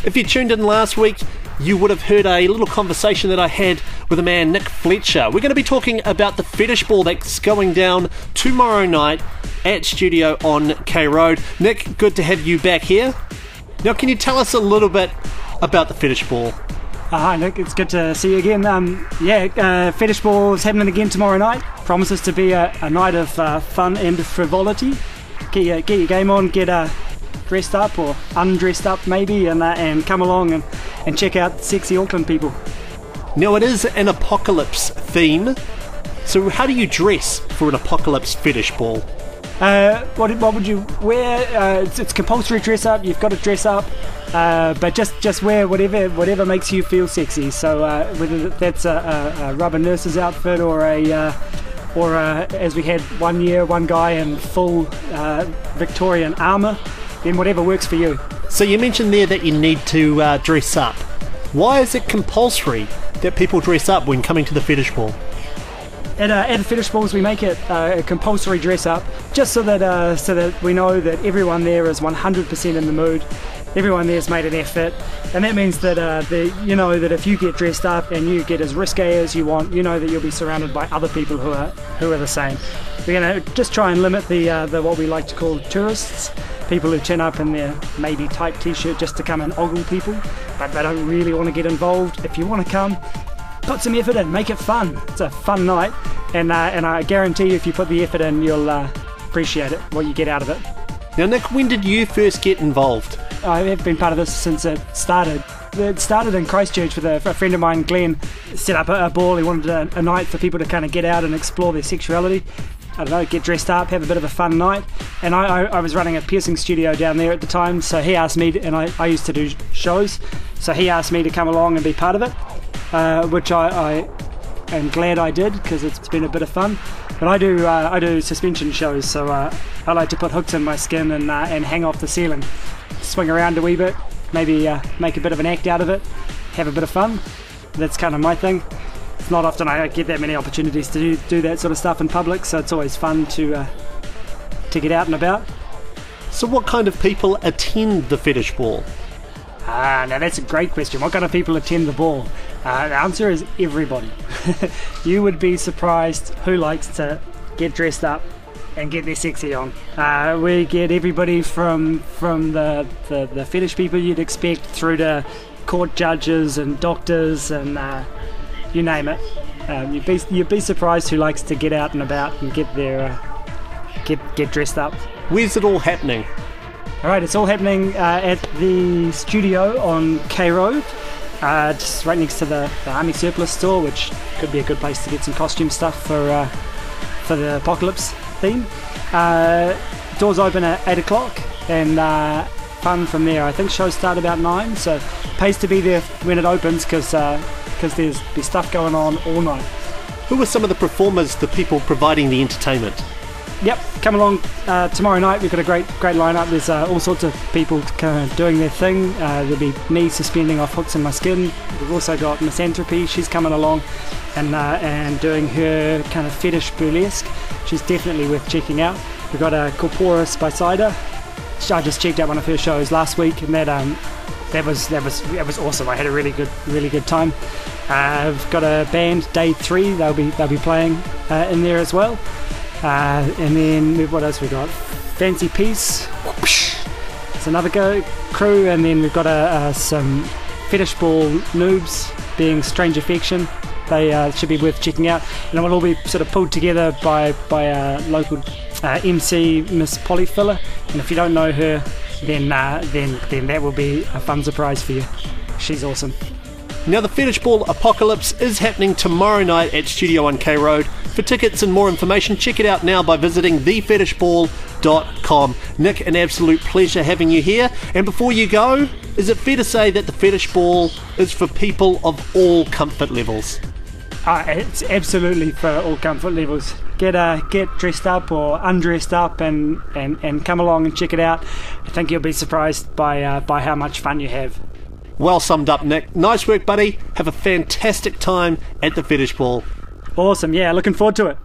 If you tuned in last week, you would have heard a little conversation that I had with a man, Nick Fletcher. We're going to be talking about the Fetish Ball that's going down tomorrow night at Studio on K Road. Nick, good to have you back here. Now, can you tell us a little bit about the Fetish Ball? Hi Nick, it's good to see you again. Fetish Ball is happening again tomorrow night. Promises to be a night of fun and frivolity. Get your game on, get dressed up or undressed up maybe, and come along and check out sexy Auckland people. Now, it is an apocalypse theme, so how do you dress for an apocalypse fetish ball? What would you wear? It's compulsory dress up. You've got to dress up, but just wear whatever makes you feel sexy. So whether that's a rubber nurse's outfit or as we had one year, one guy in full Victorian armour, then whatever works for you. So you mentioned there that you need to dress up. Why is it compulsory that people dress up when coming to the Fetish Ball? At the Fetish Balls we make it a compulsory dress up, just so that we know that everyone there is 100% in the mood. Everyone there's made an effort, and that means that that if you get dressed up and you get as risque as you want, you know that you'll be surrounded by other people who are the same. We're going to just try and limit the what we like to call tourists, people who turn up in their maybe tight t-shirt just to come and ogle people, but they don't really want to get involved. If you want to come, put some effort in, make it fun. It's a fun night, and I guarantee you if you put the effort in, you'll appreciate it, what you get out of it. Now Nick, when did you first get involved? I have been part of this since it started. It started in Christchurch with a friend of mine, Glenn, set up a ball. He wanted a night for people to kind of get out and explore their sexuality. I don't know, get dressed up, have a bit of a fun night. And I was running a piercing studio down there at the time, so he asked me, and I used to do shows, so he asked me to come along and be part of it, which I am glad I did, because it's been a bit of fun. But I do suspension shows, so I like to put hooks in my skin and hang off the ceiling, swing around a wee bit, maybe make a bit of an act out of it, have a bit of fun. That's kind of my thing. It's not often I get that many opportunities to do that sort of stuff in public, so it's always fun to get out and about. So what kind of people attend the Fetish Ball? Now that's a great question. What kind of people attend the ball? The answer is everybody. You would be surprised who likes to get dressed up and get their sexy on. We get everybody from the fetish people you'd expect through to court judges and doctors and you name it. You'd be surprised who likes to get out and about and get dressed up. Where's it all happening? Alright, it's all happening at the studio on K Road, just right next to the Army Surplus store, which could be a good place to get some costume stuff for the Apocolypse theme. Doors open at 8 o'clock and fun from there. I think shows start about 9, so pays to be there when it opens because there's stuff going on all night. Who are some of the performers, the people providing the entertainment? Yep, come along tomorrow night. We've got a great lineup. There's all sorts of people kind of doing their thing. There'll be me suspending off hooks in my skin. We've also got Miss Anthropy. She's coming along and doing her kind of fetish burlesque. She's definitely worth checking out. We've got a Corporis Bi Cidia. I just checked out one of her shows last week, and that was awesome. I had a really good time. I've got a band, Day 3. They'll be playing in there as well. And then what else we got? Fancy Piece. Whipish. It's another crew, and then we've got some Fetish Ball noobs, being Strange Affection. They should be worth checking out, and it will all be sort of pulled together by local MC Miss Poly Filla. And if you don't know her, then that will be a fun surprise for you. She's awesome. Now, the Fetish Ball Apocolypse is happening tomorrow night at Studio on K Road. For tickets and more information, check it out now by visiting thefetishball.com. Nick, an absolute pleasure having you here. And before you go, is it fair to say that the Fetish Ball is for people of all comfort levels? It's absolutely for all comfort levels. Get dressed up or undressed up and come along and check it out. I think you'll be surprised by how much fun you have. Well summed up, Nick. Nice work, buddy. Have a fantastic time at the Fetish Ball. Awesome, yeah, looking forward to it.